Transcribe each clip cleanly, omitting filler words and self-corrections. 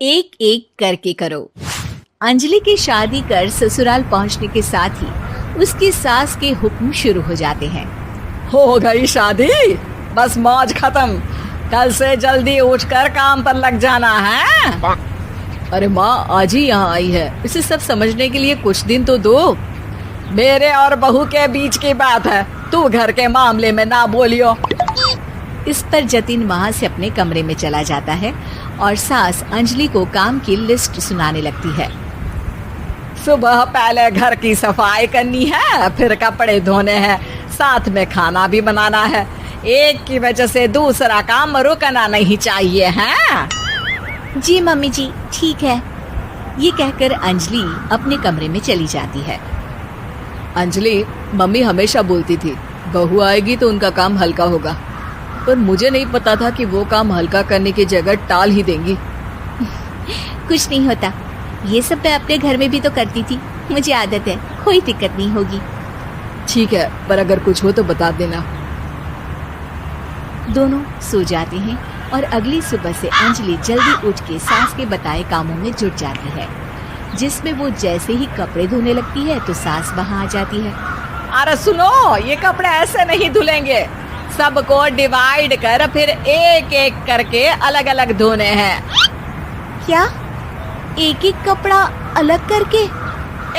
एक एक करके करो। अंजलि की शादी कर ससुराल पहुंचने के साथ ही उसकी सास के हुक्म शुरू हो जाते हैं। हो गई शादी, बस मौज खत्म। कल से जल्दी उठकर काम पर लग जाना है। अरे माँ आज ही यहाँ आई है, इसे सब समझने के लिए कुछ दिन तो दो। मेरे और बहू के बीच की बात है, तू घर के मामले में ना बोलियो। इस पर जतिन वहाँ से अपने कमरे में चला जाता है और सास अंजलि को काम की लिस्ट सुनाने लगती है। सुबह पहले घर की सफाई करनी है, फिर कपड़े धोने हैं, साथ में खाना भी बनाना है। एक की वजह से दूसरा काम रुकना नहीं चाहिए है। जी मम्मी जी ठीक है। ये कहकर अंजलि अपने कमरे में चली जाती है। अंजलि, मम्मी हमेशा बोलती थी बहू आएगी तो उनका काम हल्का होगा, पर मुझे नहीं पता था कि वो काम हल्का करने की जगह टाल ही देंगी। कुछ नहीं होता, ये सब मैं अपने घर में भी तो करती थी, मुझे आदत है, कोई दिक्कत नहीं होगी। ठीक है, पर अगर कुछ हो तो बता देना। दोनों सो जाते हैं और अगली सुबह से अंजलि जल्दी उठ के सास के बताए कामों में जुट जाती है, जिसमें वो जैसे ही कपड़े धोने लगती है तो सास वहाँ आ जाती है। अरे सुनो, ये कपड़े ऐसे नहीं धुलेंगे, सबको डिवाइड कर फिर एक एक करके अलग अलग धोने हैं। क्या एक एक कपड़ा अलग करके?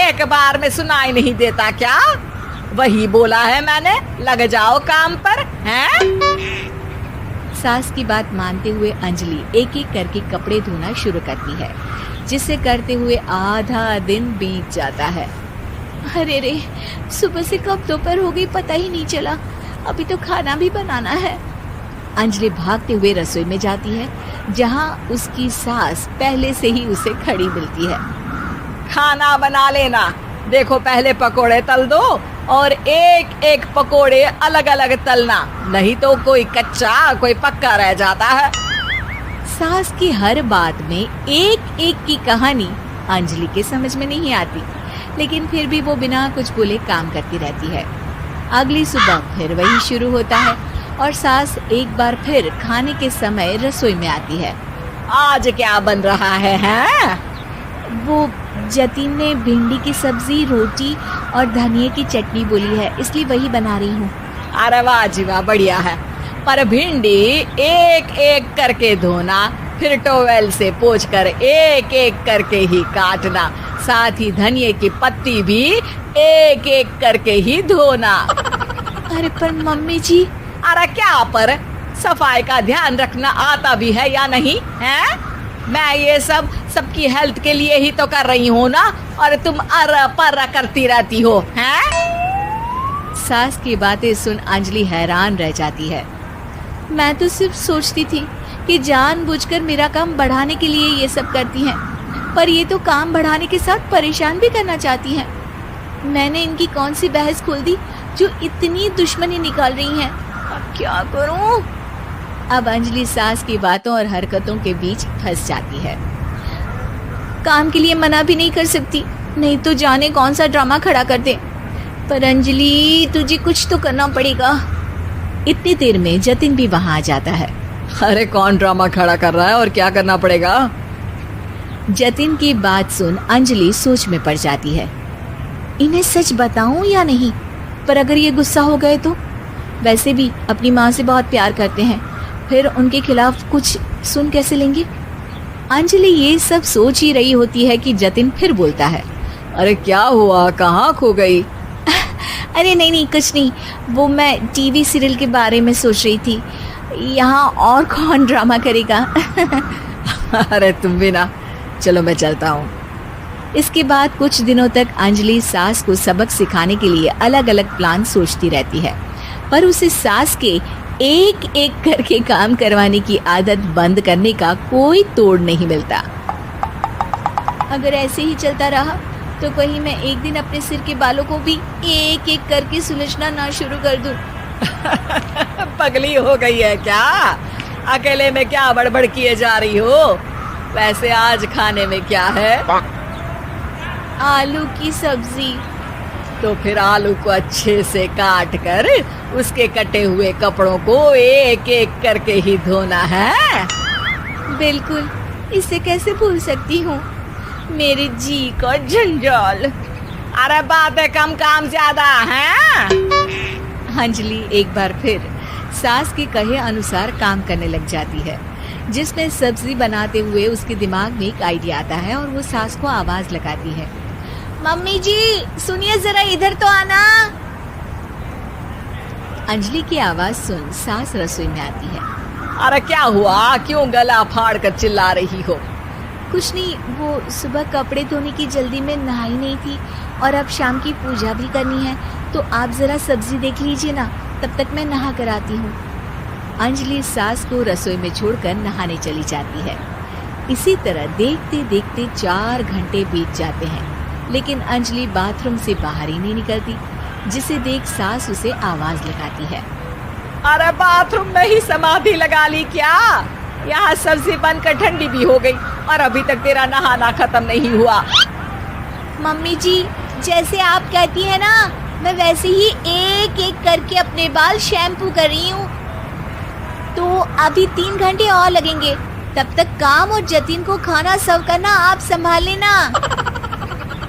एक बार में सुनाई नहीं देता क्या? वही बोला है मैंने, लग जाओ काम पर हैं? सास की बात मानते हुए अंजलि एक एक करके कपड़े धोना शुरू करती है, जिसे करते हुए आधा दिन बीत जाता है। अरे रे, सुबह से कब दोपहर हो गई पता ही नहीं चला, अभी तो खाना भी बनाना है। अंजलि भागते हुए रसोई में जाती है, जहाँ उसकी सास पहले से ही उसे खड़ी मिलती है। खाना बना लेना, देखो पहले पकोड़े तल दो और एक एक पकोड़े अलग अलग तलना, नहीं तो कोई कच्चा कोई पक्का रह जाता है। सास की हर बात में एक एक की कहानी अंजलि के समझ में नहीं आती, लेकिन फिर भी वो बिना कुछ बोले काम करती रहती है। अगली सुबह फिर वही शुरू होता है और सास एक बार फिर खाने के समय रसोई में आती है। आज क्या बन रहा है हैं? वो जतिन ने भिंडी की सब्जी, रोटी और धनिया की चटनी बोली है, इसलिए वही बना रही हूँ। अरे वाह जी वाह, बढ़िया है। पर भिंडी एक एक करके धोना, फिर टोवेल से पोंछकर एक एक करके ही काटना, साथ ही धनिया की पत्ती भी एक एक करके ही धोना। अरे पर मम्मी जी। अरे क्या पर, सफाई का ध्यान रखना आता भी है या नहीं है? मैं ये सब सबकी हेल्थ के लिए ही तो कर रही हूँ ना, और तुम अर पर करती रहती हो हैं? सास की बातें सुन अंजलि हैरान रह जाती है। मैं तो सिर्फ सोचती थी कि जानबूझकर मेरा काम बढ़ाने के लिए ये सब करती हैं, पर ये तो काम बढ़ाने के साथ परेशान भी करना चाहती हैं। मैंने इनकी कौन सी बहस खोल दी जो इतनी दुश्मनी निकाल रही हैं? अब क्या करूं? अब अंजलि सास की बातों और हरकतों के बीच फंस जाती है। काम के लिए मना भी नहीं कर सकती, नहीं तो जाने कौन सा ड्रामा खड़ा कर दे। पर अंजलि, तुझे कुछ तो करना पड़ेगा। इतनी देर में जतिन भी वहां आ जाता है। अरे कौन ड्रामा खड़ा कर रहा है और क्या करना पड़ेगा? जतिन की बात सुन अंजलि सोच में पड़ जाती है। इन्हें सच बताऊं या नहीं? पर अगर ये गुस्सा हो गए तो? वैसे भी अपनी माँ से बहुत प्यार करते हैं, फिर उनके खिलाफ कुछ सुन कैसे लेंगे? अंजलि ये सब सोच ही रही होती है कि जतिन फिर बोलता है। अरे क्या हुआ, कहाँ खो गई? अरे नहीं कुछ नहीं, वो मैं टीवी सीरियल के बारे में सोच रही थी। यहाँ और कौन ड्रामा करेगा? अरे तुम भी ना, चलो मैं चलता हूँ। इसके बाद कुछ दिनों तक अंजलि सास को सबक सिखाने के लिए अलग अलग प्लान सोचती रहती है, पर उसे सास के एक एक करके काम करवाने की आदत बंद करने का कोई तोड़ नहीं मिलता। अगर ऐसे ही चलता रहा तो कहीं मैं एक दिन अपने सिर के बालों को भी एक एक करके सुलझना ना शुरू कर दूं। पगली हो गई है क्या? अकेले में क्या बड़बड़ किए जा रही हो? वैसे आज खाने में क्या है? आलू की सब्जी। तो फिर आलू को अच्छे से काट कर उसके कटे हुए कपड़ों को एक एक करके ही धोना है। बिल्कुल, इसे कैसे भूल सकती हूँ। मेरे जी का जंजाल। अरे बातें कम काम ज्यादा है। अंजलि एक बार फिर सास के कहे अनुसार काम करने लग जाती है, जिसमें सब्जी बनाते हुए उसके दिमाग में एक आइडिया आता है और वो सास को आवाज लगाती है, मम्मी जी सुनिए जरा इधर तो आना। अंजलि की आवाज सुन सास रसोई में आती है। अरे क्या हुआ, क्यों गला फाड़ कर चिल्ला रही हो? कुछ नहीं, वो सुबह कपड़े धोने की जल्दी में नहाई नहीं थी और अब शाम की पूजा भी करनी है, तो आप जरा सब्जी देख लीजिए ना, तब तक मैं नहा कर आती हूँ। अंजलि सास को रसोई में छोड़कर नहाने चली जाती है। इसी तरह देखते देखते 4 घंटे बीत जाते हैं, लेकिन अंजलि बाथरूम से बाहर ही नहीं निकलती, जिसे देख सास उसे आवाज लगाती है। अरे बाथरूम में ही समाधि लगा ली क्या? यहाँ सब्जी बनकर ठंडी भी हो गई और अभी तक तेरा नहाना खत्म नहीं हुआ। मम्मी जी जैसे आप कहती हैं ना, मैं वैसे ही एक एक करके अपने बाल शैम्पू कर रही हूँ। तो अभी 3 घंटे और लगेंगे, तब तक काम और जतिन को खाना सर्व करना आप संभाल लेना।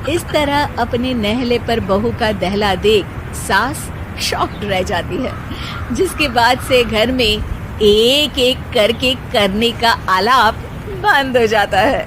इस तरह अपने नहले पर बहू का दहला देख सास शॉक्ड रह जाती है, जिसके बाद से घर में एक एक करके करने का आलाप बंद हो जाता है।